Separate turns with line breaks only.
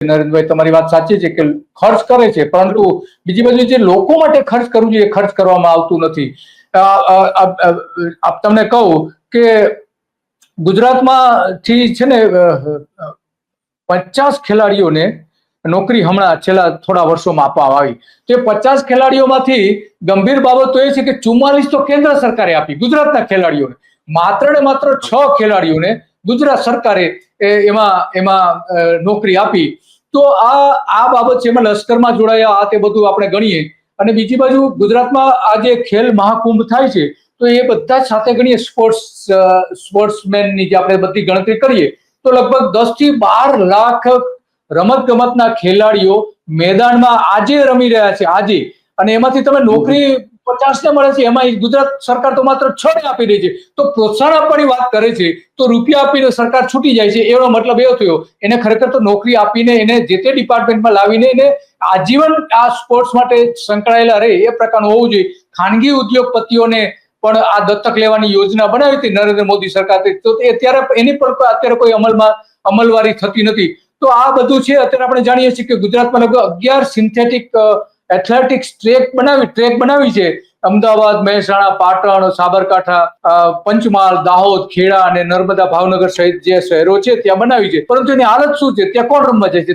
નરેન્દ્રભાઈ, તમારી વાત સાચી છે કે ખર્ચ કરે છે, પરંતુ બીજી બાજુ જે લોકો માટે ખર્ચ કરવું જોઈએ ખર્ચ કરવામાં આવતું નથી. તમને કહું કે ગુજરાતમાંથી છે ને 50 ખેલાડીઓને નોકરી હમણાં છેલ્લા થોડા વર્ષોમાં આપવામાં આવી. તે 50 ખેલાડીઓમાંથી ગંભીર બાબત તો એ છે કે 44 તો કેન્દ્ર સરકારે આપી ગુજરાતના ખેલાડીઓને, માત્ર ને માત્ર 6 ખેલાડીઓને ગુજરાત સરકારે એમાં નોકરી આપી. તો આ બાબત છે, એમાં લશ્કરમાં જોડાયા, આ તે બધું આપણે ગણીએ. અને બીજી બાજુ ગુજરાતમાં આ જે ખેલ મહાકુંભ થાય છે, તો એ બધા સાથે ગણીએ સ્પોર્ટ્સમેનની જે આપણે બધી ગણતરી કરીએ તો લગભગ 10 થી 12 લાખ રમત ગમતના ખેલાડીઓ મેદાનમાં આજે રમી રહ્યા છે આજે, અને એમાંથી તમે નોકરી 50 ને મળે છે, એમાં ગુજરાત સરકાર તો માત્ર 6 ને આપી રહી છે. તો પ્રોત્સાહન આપવાની વાત કરે છે તો રૂપિયા આપીને સરકાર છૂટી જાય છે, એનો મતલબ એવો થયો એને ખરેખર તો નોકરી આપીને એને જે તે ડિપાર્ટમેન્ટમાં લાવીને એને આજીવન આ સ્પોર્ટ્સ માટે સંકળાયેલા રહે એ પ્રકારનું હોવું જોઈએ. ખાનગી ઉદ્યોગપતિઓને પણ આ દત્તક લેવાની યોજના બનાવી હતી નરેન્દ્ર મોદી સરકાર, તો અત્યારે એની પર અત્યારે કોઈ અમલવારી થતી નથી. તો આ બધું છે. અત્યારે આપણે જાણીએ છીએ કે ગુજરાતમાં લગભગ 11 સિન્થેટિક એથ્લેટિક્સ ટ્રેક બનાવી છે. અમદાવાદ, મહેસાણા, પાટણ, સાબરકાંઠા, પંચમહાલ, દાહોદ, ખેડા અને નર્મદા, ભાવનગર સહિત જે શહેરો છે ત્યાં બનાવી છે. પરંતુ એની હાલત શું છે? ત્યાં કોણ રમવા જાય છે?